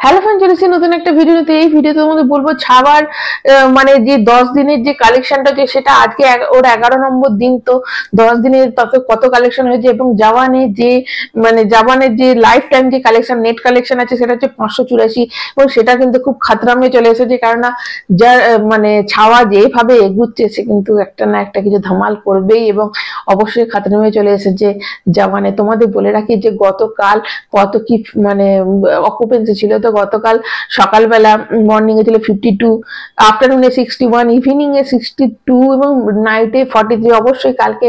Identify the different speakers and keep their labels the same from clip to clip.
Speaker 1: Hello friend, চলেছি নতুন একটা ভিডিওতে। এই ভিডিওতে তোমাদের বলবো ছাবার মানে যে 10 দিনের যে কালেকশনটা যে সেটা আজকে ওর 11 নম্বর দিন। তো 10 দিনের তত কত কালেকশন হয়েছে এবং জাবানের যে লাইফ টাইম যে কালেকশন নেট কালেকশন আছে সেটা হচ্ছে 584 এবং সেটা কিন্তু খুব খাতরামে চলে এসেছে। কারণ যার ছাওয়া যেভাবে এগুচ্ছে সে কিন্তু একটা না একটা কিছু ধামাল করবেই এবং অবশ্যই খাতরামে চলে এসেছে জাবানে। তোমাদের বলে রাখি যে গতকাল কত কি অকুপেন্সি ছিল। তো গতকাল সকালবেলা মর্নিং এ ছিল 52, আফটারনুনে 61, ইভিনিং এ 62 এবং নাইটে 43। অবশ্যই কালকে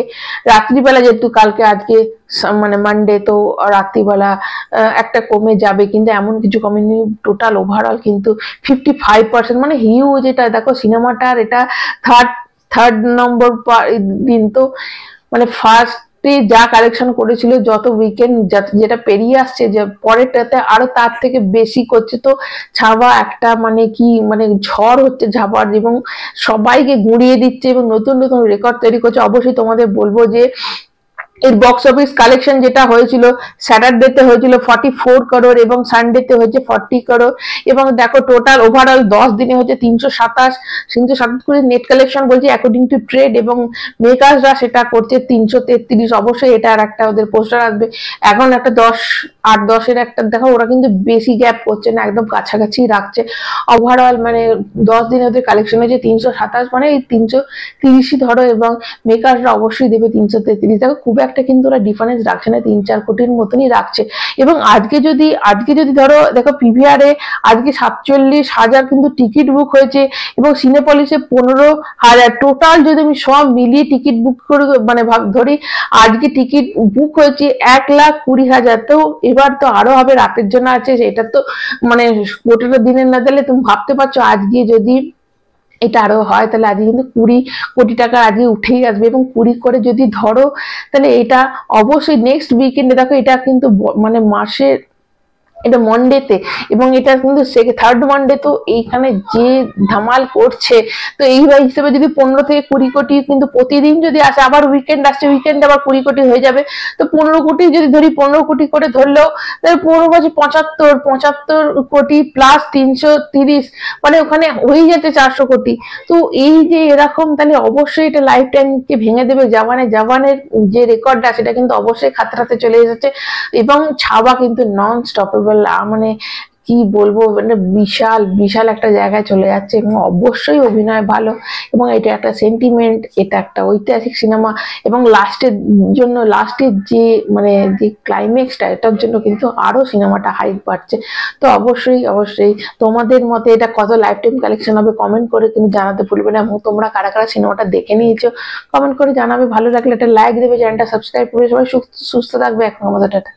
Speaker 1: রাত্রিবেলা, যেহেতু কালকে আজকে মানে মানডে, তো রাত্রিবেলা একটা কমে যাবে, কিন্তু এমন কিছু কমেনি। টোটাল ওভারঅল কিন্তু 55%, মানে হিউজ। এটা দেখো সিনেমাটার এটা থার্ড নম্বর দিন। তো মানে ফার্স্ট যা কালেকশন করেছিল যত উইকেন্ড যেটা পেরিয়ে আসছে, যে পরেরটাতে আরো তার থেকে বেশি করছে। তো ছাবা একটা মানে কি মানে ঝড় হচ্ছে ছাবার, এবং সবাইকে গুঁড়িয়ে দিচ্ছে এবং নতুন নতুন রেকর্ড তৈরি করছে। অবশ্যই তোমাদের বলবো যে এর বক্স অফিস কালেকশন যেটা হয়েছিল, স্যাটারডেতে হয়েছিল 44 করোড় এবং সানডেতে হয়েছে 40 করোড়। এবং দেখো টোটাল ওভারঅল 10 দিনে হচ্ছে 327 করে নেট কালেকশন বলছে অ্যাকর্ডিং টু ট্রেড, এবং মেকার্সরা সেটা করছে 333। অবশ্যই এটা আর একটা ওদের পোস্টার আসবে। এখন একটা 8-10-এর একটা দেখো, ওরা কিন্তু বেশি গ্যাপ করছে না, একদম কাছাকাছি রাখছে। ওভারঅল মানে 10 দিনে ওদের কালেকশন হয়েছে 327, মানে এই 330ই ধরো, এবং মেকার্সরা অবশ্যই দেবে 333। দেখো খুব একটা কিন্তু ওরা ডিফারেন্স রাখছে না, 3-4 কোটির মতনই রাখছে। এবং আজকে যদি ধরো দেখো পিভিআর এ আজকে 47,000 কিন্তু টিকিট বুক হয়েছে এবং সিনেপলিসে 15,000। টোটাল যদি আমি সব মিলিয়ে টিকিট বুক করে মানে ধরি, আজকে টিকিট বুক হয়েছে 1,20,000। তো এবার তো আরো হবে, রাতের জন্য আছে, এটা তো মানে গোটাটা দিনের না দিলে তুমি ভাবতে পারছো আজকে যদি এটা আরো হয় তাহলে আজকে কিন্তু 20 কোটি টাকা আজকে উঠেই আসবে। এবং 20 করে যদি ধরো তাহলে এটা অবশ্যই নেক্সট উইকেন্ডে দেখো, এটা কিন্তু মানে মাসের এটা মন্ডেতে, এবং এটা কিন্তু থার্ড মন্ডে। তো এইখানে যে ধামাল করছে, তো এই হিসেবে যদি 15 থেকে 20 কোটি কিন্তু প্রতিদিন যদি আসে, আবার উইকেন্ড আসছে, উইকেন্ডে আবার 20 কোটি হয়ে যাবে। তো 15 কোটি যদি ধরি, 15 কোটি করে ধরলেও তাহলে 75 কোটি প্লাস 330, মানে ওখানে হয়ে যাচ্ছে 400 কোটি। তো এই যে এরকম, তাহলে অবশ্যই এটা লাইফ টাইমকে ভেঙে দেবে। জাবানের যে রেকর্ডটা সেটা কিন্তু অবশ্যই খাতরাতে চলে এসেছে। এবং ছাবা কিন্তু নন স্টপেবল, মানে কি বলবো, মানে বিশাল বিশাল একটা জায়গায় চলে যাচ্ছে। এবং অবশ্যই অভিনয় ভালো, এবং এটা একটা সেন্টিমেন্ট, এটা একটা ঐতিহাসিক সিনেমা। এবং লাস্টের যে মানে যে ক্লাইম্যাক্সটা, এটার জন্য কিন্তু আরো সিনেমাটা হাইপ পাচ্ছে। তো অবশ্যই তোমাদের মতে এটা কত লাইফ টাইম কালেকশন হবে কমেন্ট করে কিন্তু জানাতে ভুলবে না। এবং তোমরা কারা কারা সিনেমাটা দেখে নিয়েছো কমেন্ট করে জানাবে। ভালো লাগলে একটা লাইক দেবে, চ্যানেলটা সাবস্ক্রাইব করে সবাই সুস্থ থাকবে। এখন আমাদের টাটা।